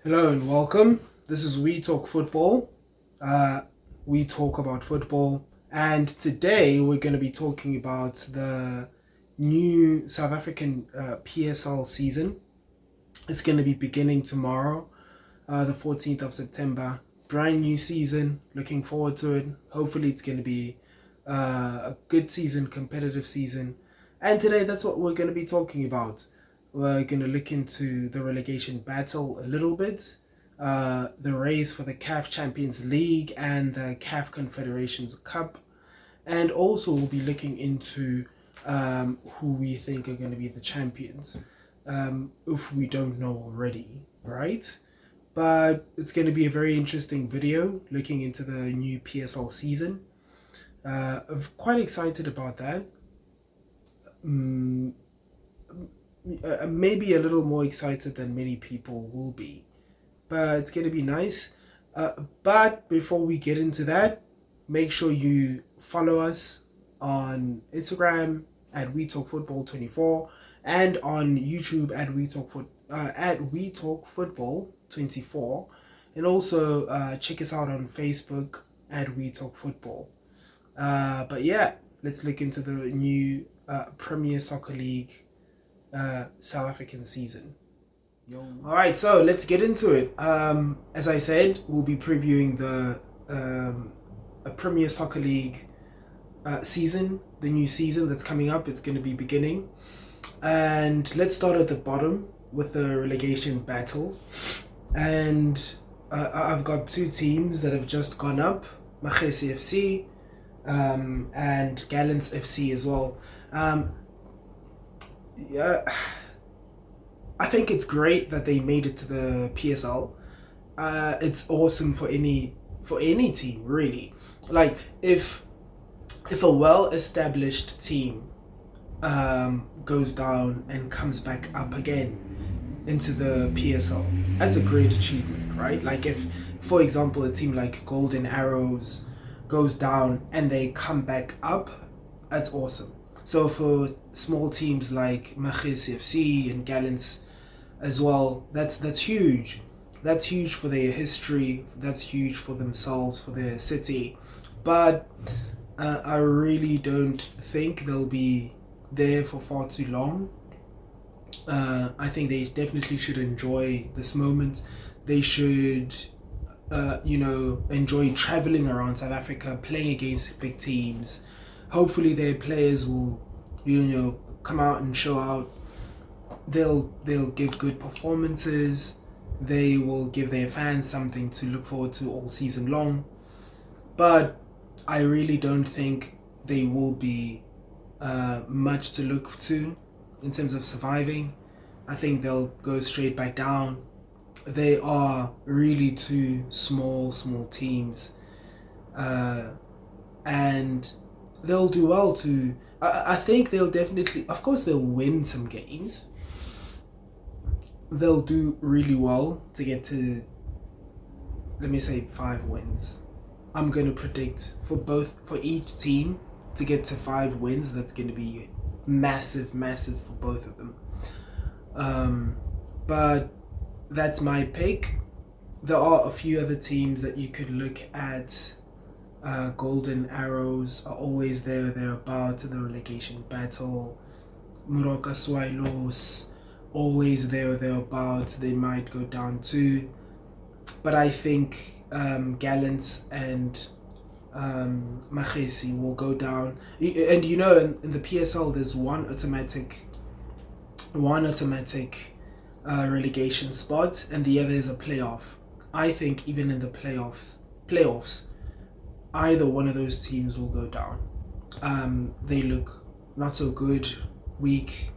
Hello and welcome. This is We Talk Football. We talk about football, and today we're going to be talking about the new South African PSL season. It's going to be beginning tomorrow, the 14th of September. Brand new season. Looking forward to it. Hopefully, it's going to be a good season, competitive season. And today, that's what we're going to be talking about. We're going to look into the relegation battle a little bit, the race for the CAF Champions League and the CAF Confederations Cup, and also we'll be looking into who we think are going to be the champions, if we don't know already, right? But it's going to be a very interesting video looking into the new PSL season. I'm quite excited about that. Maybe a little more excited than many people will be, but it's going to be nice. But before we get into that, make sure you follow us on Instagram at We Talk Football 24 and on YouTube at We Talk Football 24, and also check us out on Facebook at We Talk Football. But yeah, let's look into the new Premier Soccer League South African season. All right, so let's get into it. As I said, we'll be previewing the Premier Soccer League season, the new season that's coming up. It's going to be beginning, and let's start at the bottom with the relegation battle. And I've got two teams that have just gone up: Kaizer FC and Gallants FC as well. Yeah, I think it's great that they made it to the PSL. It's awesome for any team, really. Like if a well-established team goes down and comes back up again into the PSL, that's a great achievement, right? Like if, for example, a team like Golden Arrows goes down and they come back up, that's awesome. So for small teams like Kaizer FC and Gallants as well, that's huge. That's huge for their history. That's huge for themselves, for their city. But I really don't think they'll be there for far too long. I think they definitely should enjoy this moment. They should, enjoy traveling around South Africa, playing against big teams. Hopefully their players will, come out and show out. They'll give good performances. They will give their fans something to look forward to all season long. But I really don't think they will be much to look to in terms of surviving. I think they'll go straight back down. They are really two small teams, and they'll do well to. I think they'll definitely, of course, they'll win some games. They'll do really well to get to, let me say, 5 wins. I'm going to predict for each team to get to 5 wins. That's going to be massive for both of them. But that's my pick. There are a few other teams that you could look at. Golden Arrows are always there, thereabouts in the relegation battle. Muroka Swailos, always there, thereabouts. They might go down too. But I think Gallants and Kaizer will go down. And in the PSL, there's one automatic relegation spot, and the other is a playoff. I think even in the playoffs, either one of those teams will go down. They look not so good, weak,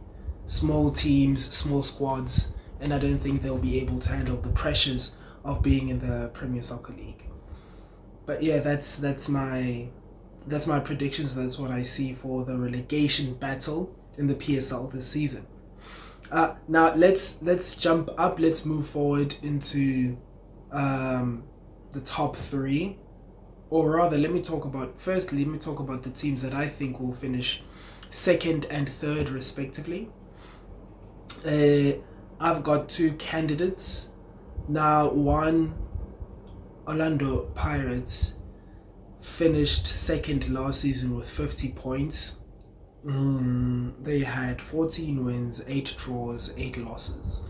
small teams, small squads, and I don't think they'll be able to handle the pressures of being in the Premier Soccer League. But yeah, that's my predictions. That's what I see for the relegation battle in the PSL this season. Now let's jump up. Let's move forward into the top 3. Or rather, let me talk about the teams that I think will finish 2nd and 3rd respectively. I've got 2 candidates Now, one Orlando Pirates finished second last season with 50 points. They had 14 wins, 8 draws, 8 losses,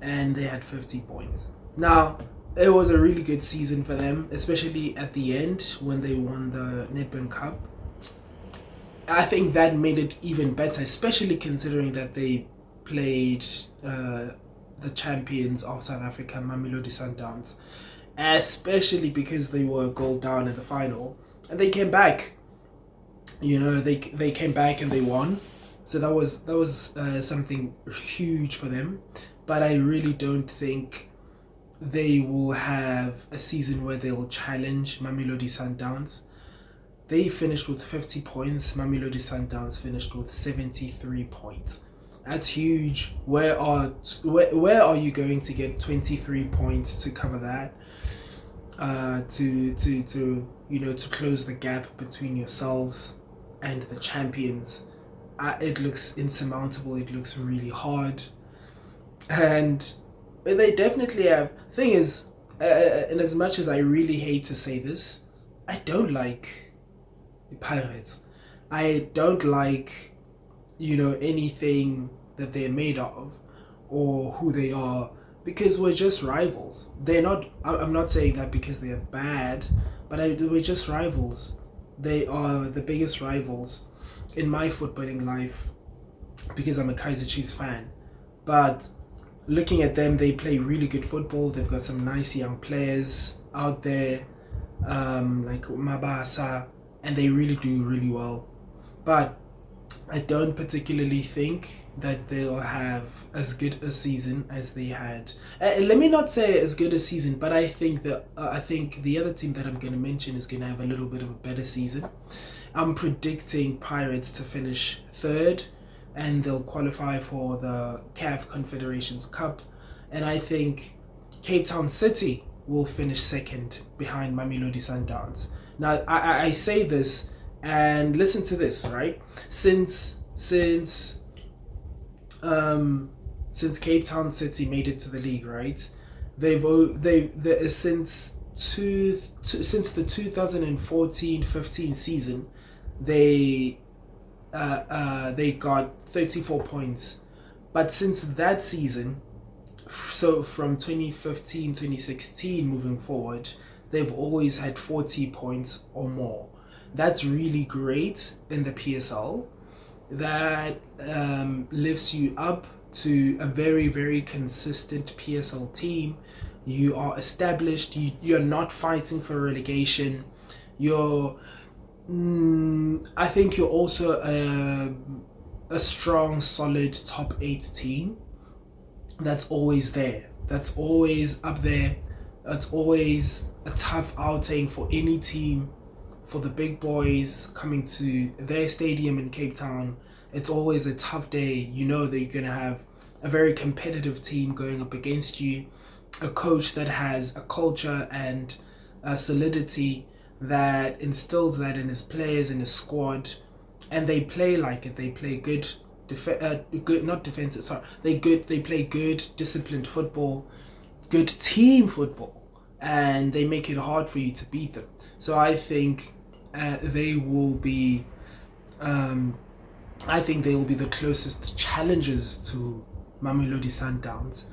and they had 50 points. Now, it was a really good season for them, especially at the end when they won the Nedbank Cup. I think that made it even better, especially considering that they played the champions of South Africa, Mamelodi Sundowns, especially because they were a goal down in the final, and they came back. They came back and they won, so that was something huge for them. But I really don't think they will have a season where they'll challenge Mamelodi Sundowns. They finished with 50 points. Mamelodi Sundowns finished with 73 points. That's huge. Where are you going to get 23 points to cover that? To close the gap between yourselves and the champions. It looks insurmountable. It looks really hard, and they definitely have. Thing is, and as much as I really hate to say this, I don't like Pirates. I don't like, anything that they're made of or who they are, because we're just rivals. They're not. I'm not saying that because they're bad, but we're just rivals. They are the biggest rivals in my footballing life because I'm a Kaizer Chiefs fan. But looking at them, they play really good football. They've got some nice young players out there, like Mabasa, and they really do really well. But I don't particularly think that they'll have as good a season as they had. Let me not say as good a season, but I think the other team that I'm going to mention is going to have a little bit of a better season. I'm predicting Pirates to finish third, and they'll qualify for the CAF Confederations Cup. And I think Cape Town City will finish second behind Mamelodi Sundowns. Now, I say this, and listen to this, right? Since Cape Town City made it to the league, right? Since the 2014-15 season, they got 34 points. But since that season, so from 2015-2016 moving forward, they've always had 40 points or more. That's really great in the PSL. That lifts you up to a very, very consistent PSL team. You are established. You're not fighting for relegation. I think you're also a strong, solid top 8 team. That's always there. That's always up there. That's always a tough outing for any team. For the big boys coming to their stadium in Cape Town, it's always a tough day. You know that you're going to have a very competitive team going up against you, a coach that has a culture and a solidity that instills that in his players, in his squad, and they play like it. They play good, not defensive. Sorry, they play good, disciplined football, good team football, and they make it hard for you to beat them. So I think they will be. I think they will be the closest challengers to Mamelodi Sundowns.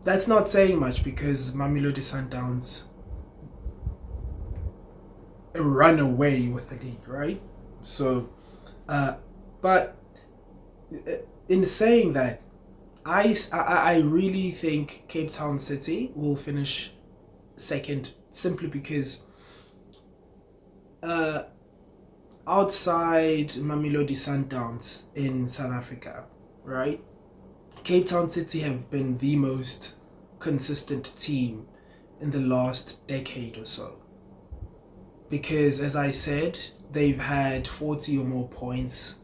That's not saying much because Mamelodi Sundowns run away with the league, right? So, but in saying that, I really think Cape Town City will finish second simply because outside Mamelodi Sundowns in South Africa, right? Cape Town City have been the most consistent team in the last decade or so. Because, as I said, they've had 40 or more points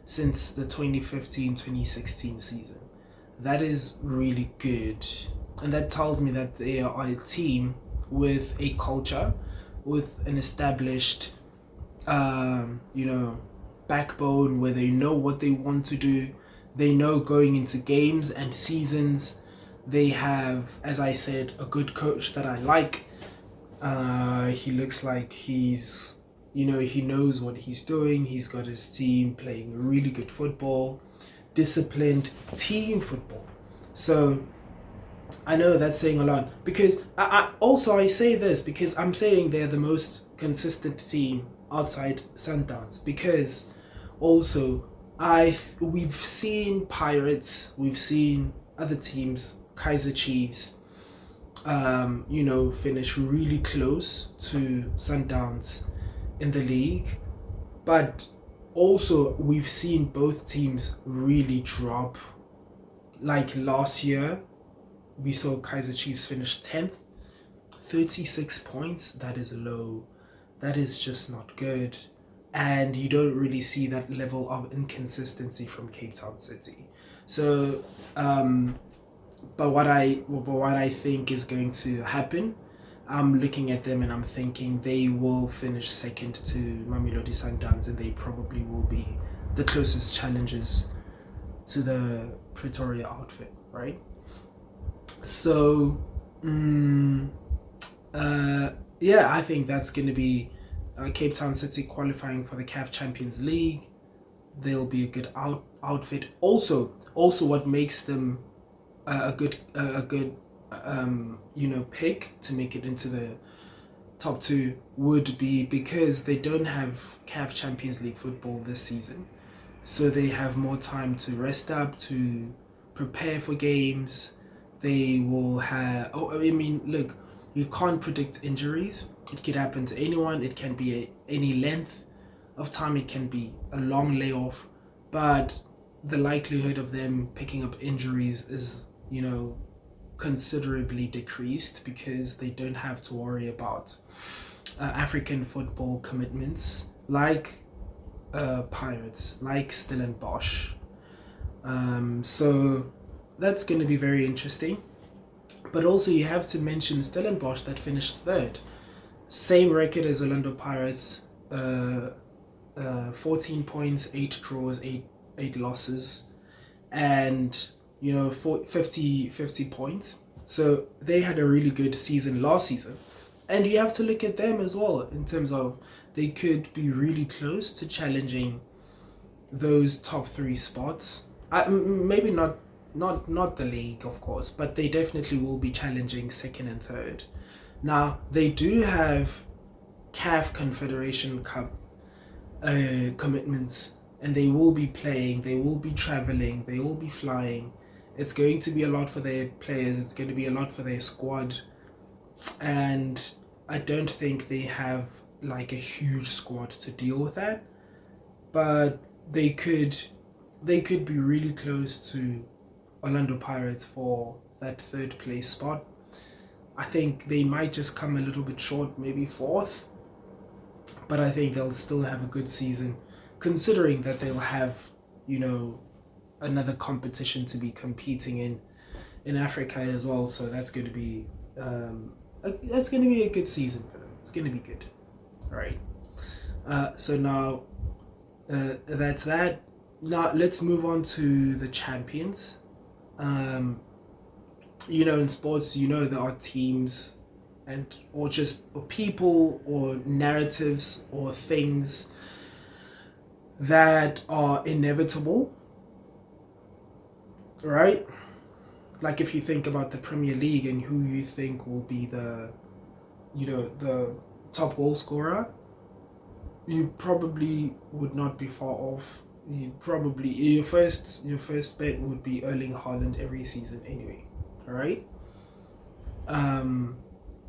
since the 2015-2016 season. That is really good. And that tells me that they are a team with a culture, with an established, backbone where they know what they want to do. They know going into games and seasons They have, as I said, a good coach that I like. He looks like he's, he knows what he's doing. He's got his team playing really good football, disciplined team football. So I know that's saying a lot, because I say this because I'm saying they're the most consistent team outside Sundowns, because also we've seen Pirates, we've seen other teams, Kaizer Chiefs, finish really close to Sundowns in the league, but also we've seen both teams really drop. Like last year, we saw Kaizer Chiefs finish 10th, 36 points. That is low. That is just not good. And you don't really see that level of inconsistency from Cape Town City. So, but what I think is going to happen, I'm looking at them and I'm thinking they will finish second to Mamelodi Sundowns, and they probably will be the closest challengers to the Pretoria outfit, right? So, I think that's going to be Cape Town City qualifying for the CAF Champions League. They'll be a good outfit. Also, what makes them a good pick to make it into the top two would be because they don't have CAF Champions League football this season, so they have more time to rest up, to prepare for games. They will have. Look, you can't predict injuries. It could happen to anyone. It can be any length of time. It can be a long layoff, but the likelihood of them picking up injuries is, considerably decreased, because they don't have to worry about African football commitments like Pirates, like Stellenbosch. So that's going to be very interesting. But also you have to mention Stellenbosch, that finished third. Same record as Orlando Pirates, 14 points, 8 draws, 8 losses, and 50 points. So they had a really good season last season. And you have to look at them as well in terms of they could be really close to challenging those top 3 spots. Maybe not the league, of course, but they definitely will be challenging second and third. Now, they do have CAF Confederation Cup commitments, and they will be playing, they will be traveling, they will be flying. It's going to be a lot for their players, it's going to be a lot for their squad, and I don't think they have like a huge squad to deal with that, but they could be really close to Orlando Pirates for that 3rd place spot. I think they might just come a little bit short, maybe 4th, but I think they'll still have a good season, considering that they'll have, another competition to be competing in Africa as well. So that's going to be a good season for them. It's going to be good. All right. So now that's that. Now let's move on to the champions. In sports, there are teams or people or narratives or things that are inevitable, right? Like if you think about the Premier League and who you think will be the top goal scorer, you probably would not be far off. Your first bet would be Erling Haaland every season anyway. All right.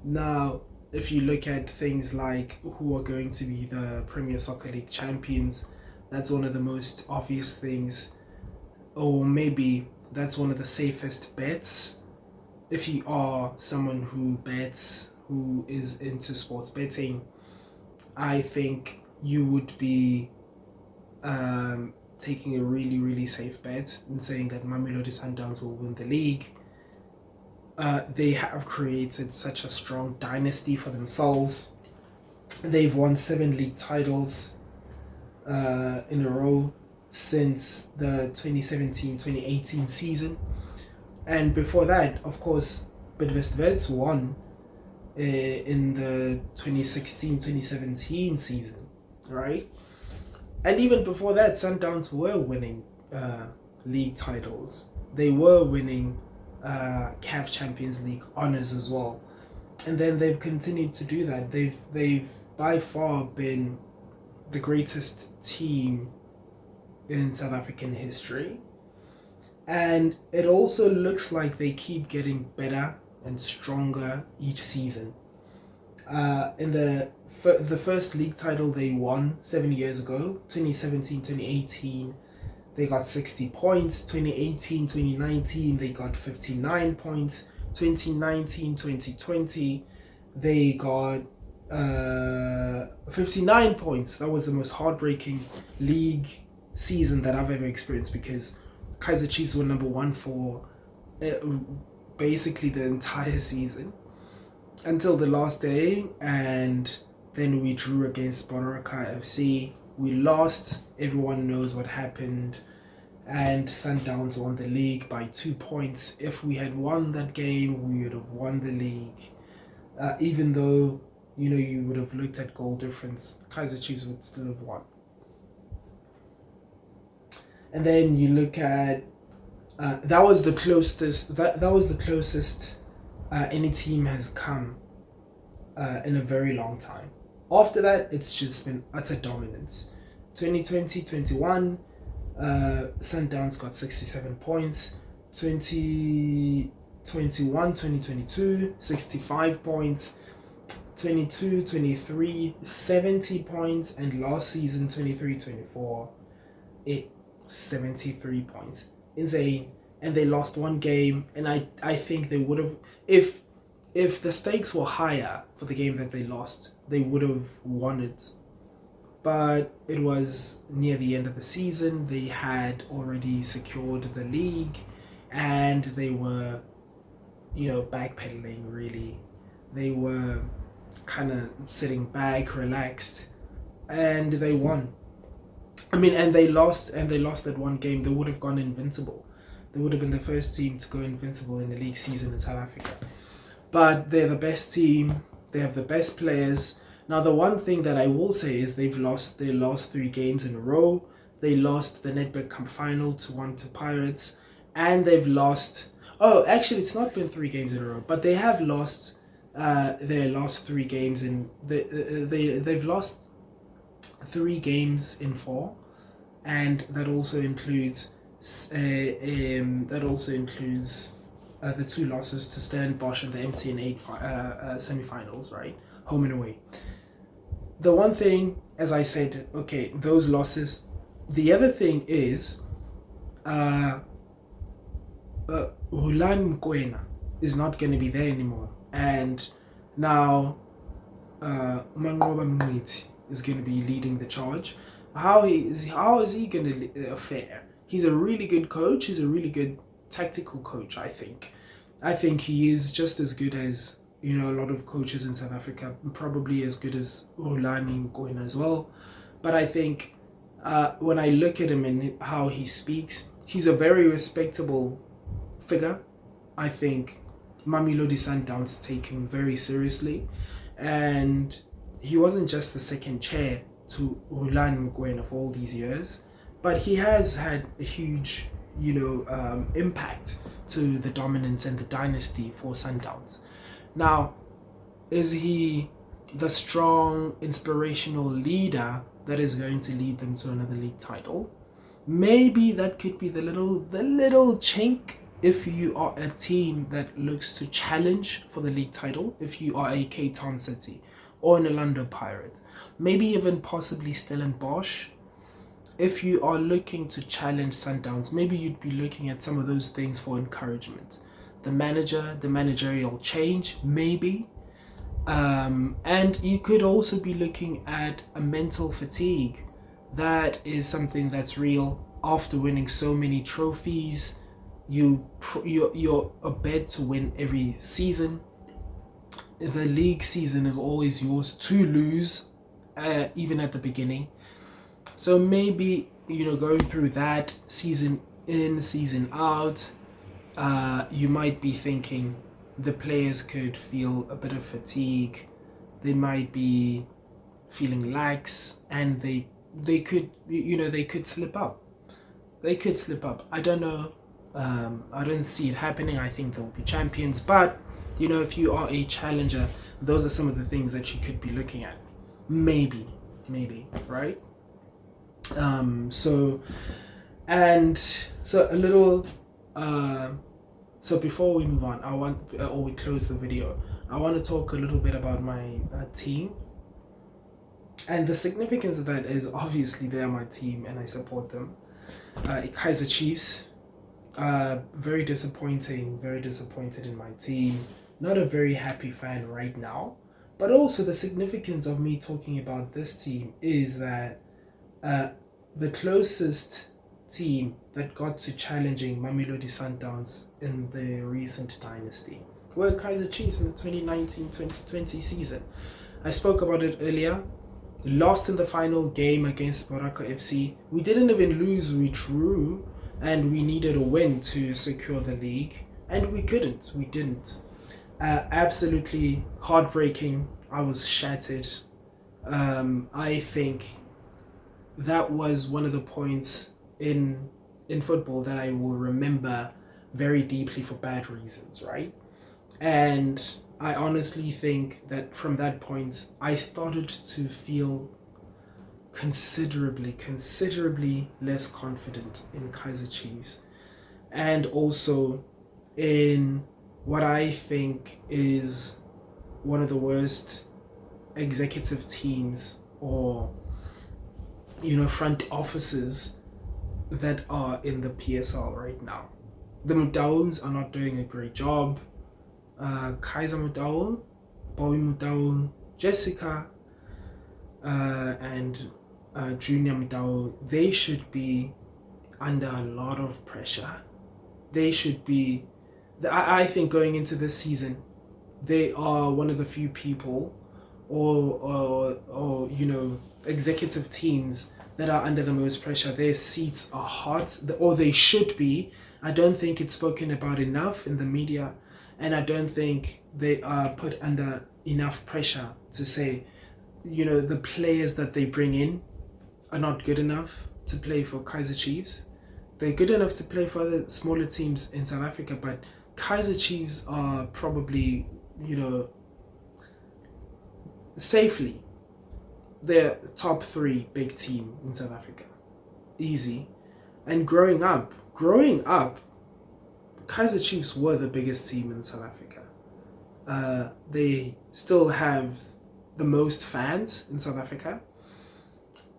Now, if you look at things like who are going to be the Premier Soccer League champions, that's one of the most obvious things, or maybe that's one of the safest bets. If you are someone who bets, who is into sports betting, I think you would be taking a really, really safe bet and saying that Mamelodi Sundowns will win the league. They have created such a strong dynasty for themselves. They've won 7 league titles in a row since the 2017-2018 season, And before that, of course, Bidvest won in the 2016-2017 season, right? And even before that, Sundowns were winning league titles. They were winning CAF Champions League honors as well. And then they've continued to do that. They've by far been the greatest team in South African history. And it also looks like they keep getting better and stronger each season. In the first league title they won 7 years ago, 2017-2018, they got 60 points. 2018-2019, they got 59 points. 2019-2020, they got 59 points. That was the most heartbreaking league season that I've ever experienced, because Kaizer Chiefs were number one for basically the entire season until the last day, and then we drew against Boraka FC. We lost. Everyone knows what happened, and Sundowns won the league by 2 points. If we had won that game, we would have won the league. Even though, you would have looked at goal difference, Kaizer Chiefs would still have won. And then you look at that was the closest any team has come in a very long time. After that, it's just been utter dominance. 2020-21, Sundowns got 67 points. 2021-2022, 65 points. 22-23, 70 points, and last season 23-24, 73 points. Insane. And they lost one game, and I think they would have, if the stakes were higher for the game that they lost, they would have won it. But it was near the end of the season. They had already secured the league, and they were, backpedaling really. They were kind of sitting back, relaxed, and they won. And they lost that one game. They would have gone invincible. They would have been the first team to go invincible in the league season in South Africa. But they're the best team. They have the best players. Now, the one thing that I will say is they've lost their last 3 games in a row. They lost the Nedbank Cup final to Pirates, and they've lost. Oh, actually, it's not been 3 games in a row, but they have lost their last 3 games in they've lost 3 games in 4, and that also includes the 2 losses to Stellenbosch in the MTN 8 semi-finals, right? Home and away. The one thing, as I said, okay, those losses. The other thing is, Rulani Mokoena is not going to be there anymore, and now Manqoba Mngqithi is going to be leading the charge. How is he going to fare? He's a really good coach. He's a really good tactical coach, I think. I think he is just as good as, a lot of coaches in South Africa, probably as good as Rulani Mokoena as well. But I think when I look at him and how he speaks, he's a very respectable figure. I think Mamelodi Sundowns take him very seriously, and he wasn't just the second chair to Rulani Mokoena for all these years, but he has had a huge, impact to the dominance and the dynasty for Sundowns. Now, is he the strong, inspirational leader that is going to lead them to another league title? Maybe that could be the little chink if you are a team that looks to challenge for the league title, if you are a Cape Town City or an Orlando Pirates, maybe even possibly Stellenbosch. If you are looking to challenge Sundowns, maybe you'd be looking at some of those things for encouragement. The managerial change, maybe. And you could also be looking at a mental fatigue. That is something that's real. After winning so many trophies, you're a bet to win every season. The league season is always yours to lose, even at the beginning. So maybe, going through that season in, season out, you might be thinking the players could feel a bit of fatigue. They might be feeling lax, and they could, they could slip up. They could slip up. I don't know. I don't see it happening. I think they'll be champions. But if you are a challenger, those are some of the things that you could be looking at. Maybe, right? So a little. So before we move on, or we close the video, I want to talk a little bit about my team. And the significance of that is obviously they're my team and I support them. Kaizer Chiefs, very disappointed in my team. Not a very happy fan right now. But also the significance of me talking about this team is that the closest team that got to challenging Mamelodi Sundowns in the recent dynasty were Kaizer Chiefs in the 2019-2020 season. I spoke about it earlier. Lost in the final game against Morocco FC. We didn't even lose, we drew, and we needed a win to secure the league, and we didn't. Absolutely heartbreaking. I was shattered. I think that was one of the points in football that I will remember very deeply for bad reasons, right? And I honestly think that from that point, I started to feel considerably less confident in Kaizer Chiefs, and also in what I think is one of the worst executive teams or front offices that are in the PSL right now. The Motaung are not doing a great job. Kaizer Motaung, Bobby Motaung, Jessica, and Junior Motaung, they should be under a lot of pressure. They should be, I think going into this season, they are one of the few people or executive teams that are under the most pressure. Their seats are hot, or they should be. I don't think it's spoken about enough in the media, and I don't think they are put under enough pressure to say, the players that they bring in are not good enough to play for Kaizer Chiefs. They're good enough to play for other smaller teams in South Africa, but Kaizer Chiefs are probably, safely their top 3 big team in South Africa. Easy. And growing up, Kaizer Chiefs were the biggest team in South Africa. They still have the most fans in South Africa.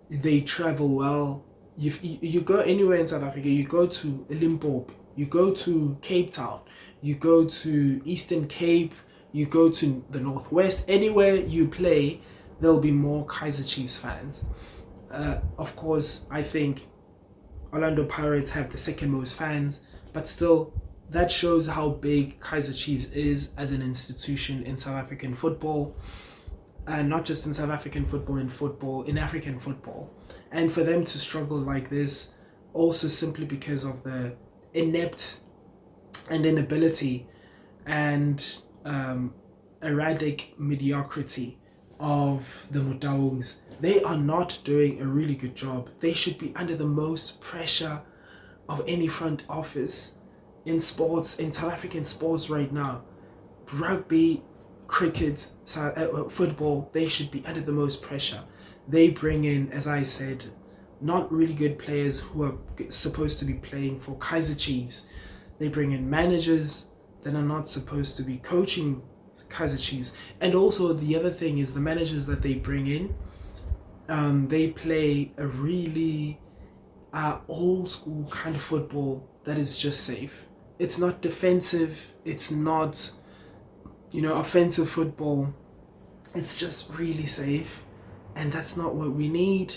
They travel well. You go anywhere in South Africa, you go to Limpopo, you go to Cape Town, you go to Eastern Cape, you go to the Northwest, anywhere you play, there'll be more Kaizer Chiefs fans. Of course, I think Orlando Pirates have the second most fans, but still, that shows how big Kaizer Chiefs is as an institution in South African football. And not just in South African football, in African football. And for them to struggle like this, also simply because of the inept and inability and erratic mediocrity of the Motaungs. They are not doing a really good job. They should be under the most pressure of any front office in sports, in South African sports right now. Rugby, cricket, football, they should be under the most pressure. They bring in, as I said, not really good players who are supposed to be playing for Kaizer Chiefs. They bring in managers that are not supposed to be coaching Kaizer Chiefs. And also the other thing is the managers that they bring in, they play a really old school kind of football that is just safe. It's not defensive. It's not offensive football. It's just really safe, and that's not what we need.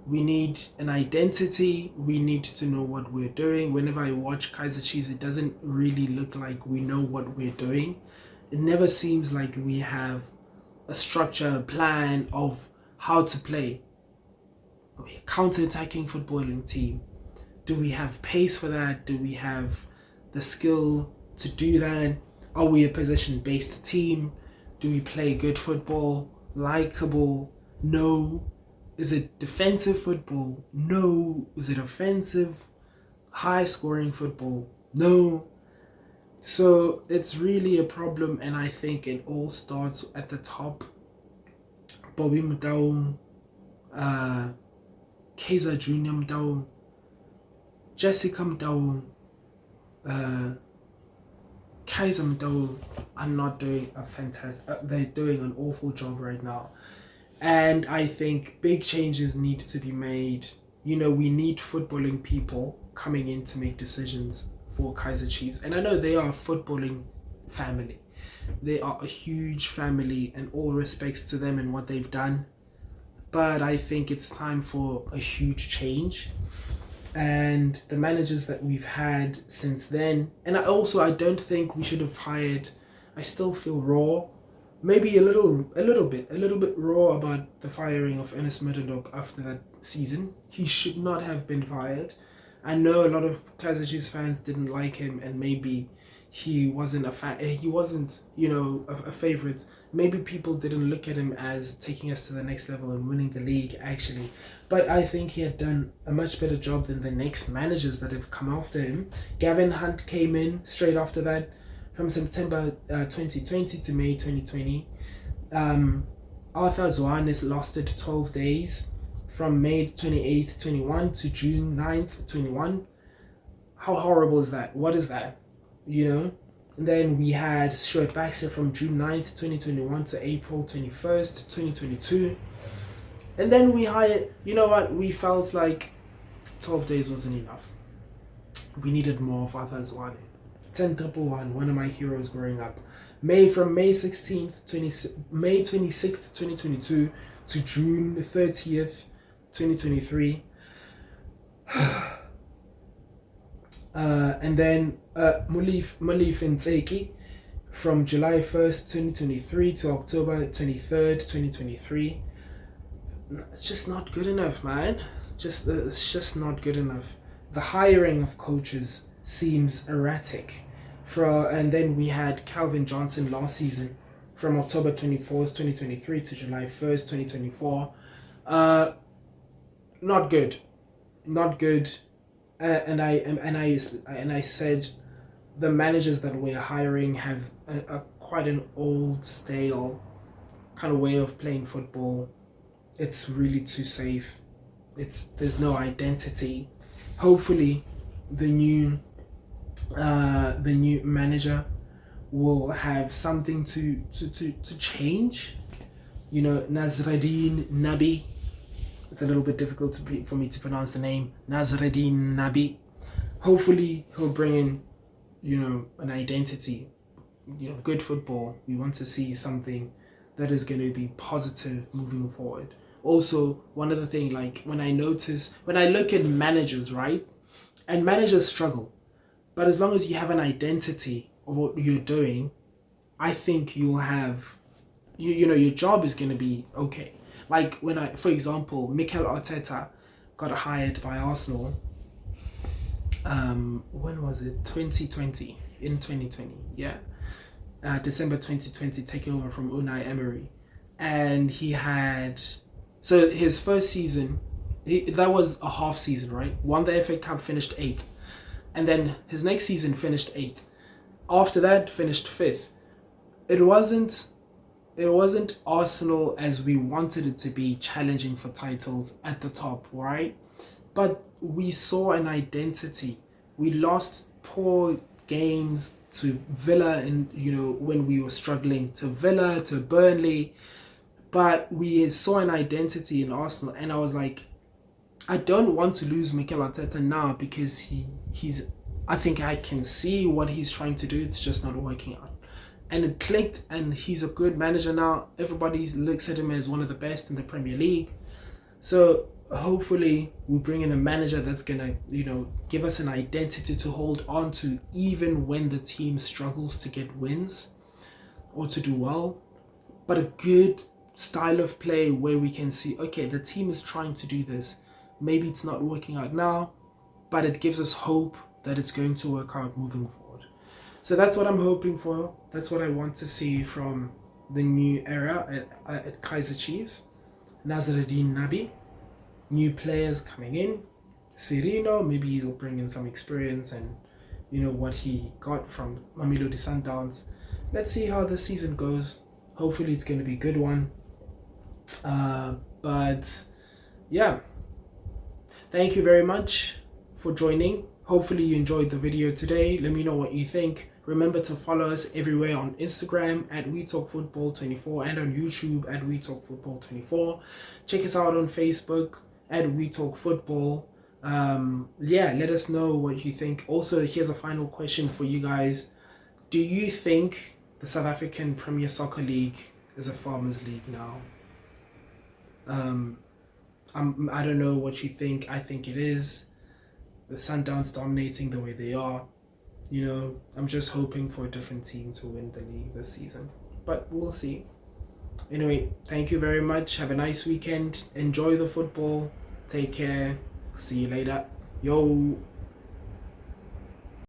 We need an identity. We need to know what we're doing. Whenever I watch Kaizer Chiefs, it doesn't really look like we know what we're doing. It never seems like we have a structure, a plan of how to play. Are we a counter-attacking footballing team? Do we have pace for that? Do we have the skill to do that? Are we a possession-based team? Do we play good football? Likeable? No. Is it defensive football? No. Is it offensive? High-scoring football? No. So it's really a problem, and I think it all starts at the top. Bobby Mdao, Kaizer Junior Mdao, Jessica Mdao, Kaizer Mdao are not doing a fantastic. They're doing an awful job right now, and I think big changes need to be made. We need footballing people coming in to make decisions for Kaizer Chiefs, and I know they are a footballing family. They are a huge family, and all respects to them and what they've done. But I think it's time for a huge change. And the managers that we've had since then, and I don't think we should have hired. I still feel raw, maybe a little bit raw about the firing of Ernest Middendorp after that season. He should not have been fired. I know a lot of Kaizer Chiefs fans didn't like him, and maybe he wasn't a fan. He wasn't, a favorite. Maybe people didn't look at him as taking us to the next level and winning the league, actually. But I think he had done a much better job than the next managers that have come after him. Gavin Hunt came in straight after that, from September 2020 to May 2020. Arthur Zwanes lasted 12 days, from May 28th, 21 to June 9th, 21. How horrible is that? What is that? And then we had Stuart Baxter from June 9th, 2021 to April 21st, 2022. And then we hired, we felt like 12 days wasn't enough. We needed more of Arthur Zwane. 10-111, one of my heroes growing up. From May 16th, May 26th, 2022 to June 30th, 2023. And then Mulif Ntseki from July 1st, 2023 to October 23rd, 2023. It's just not good enough, man. It's just not good enough. The hiring of coaches seems erratic. And then we had Calvin Johnson last season from October 24th, 2023 to July 1st, 2024. Not good. And I said the managers that we're hiring have a quite an old, stale kind of way of playing football. It's really too safe. There's no identity. Hopefully, the new manager will have something to change. Nazreddin Nabi. It's a little bit difficult for me to pronounce the name. Nazreddin Nabi. Hopefully he'll bring in, an identity, good football. We want to see something that is going to be positive moving forward. Also, one other thing, like when I look at managers, right? And managers struggle. But as long as you have an identity of what you're doing, I think you'll have, your job is going to be okay. Like for example, Mikel Arteta got hired by Arsenal. When was it? 2020. In 2020, yeah. December 2020, taking over from Unai Emery. And he had... So his first season, that was a half season, right? Won the FA Cup, finished 8th. And then his next season finished 8th. After that, finished 5th. It wasn't Arsenal as we wanted it to be, challenging for titles at the top, right? But we saw an identity. We lost poor games to Villa, and when we were struggling, to Villa, to Burnley, but we saw an identity in Arsenal, and I was like, I don't want to lose Mikel Arteta now, because he's I think I can see what he's trying to do. It's just not working out. And it clicked, and he's a good manager now. Everybody looks at him as one of the best in the Premier League. So hopefully we bring in a manager that's gonna, give us an identity to hold on to, even when the team struggles to get wins or to do well. But a good style of play where we can see, okay, the team is trying to do this. Maybe it's not working out now, but it gives us hope that it's going to work out moving forward. So that's what I'm hoping for. That's what I want to see from the new era at Kaizer Chiefs. Nazruddin Nabi, new players coming in. Cirino, maybe he'll bring in some experience and what he got from Mamelodi Sundowns. Let's see how this season goes. Hopefully it's going to be a good one. But yeah, thank you very much for joining. Hopefully you enjoyed the video today. Let me know what you think. Remember to follow us everywhere on Instagram at WeTalkFootball24 and on YouTube at WeTalkFootball24. Check us out on Facebook at WeTalkFootball. Let us know what you think. Also, here's a final question for you guys. Do you think the South African Premier Soccer League is a farmers league now? I don't know what you think. I think it is. The Sundowns dominating the way they are. I'm just hoping for a different team to win the league this season. But we'll see. Anyway, thank you very much. Have a nice weekend. Enjoy the football. Take care. See you later. Yo.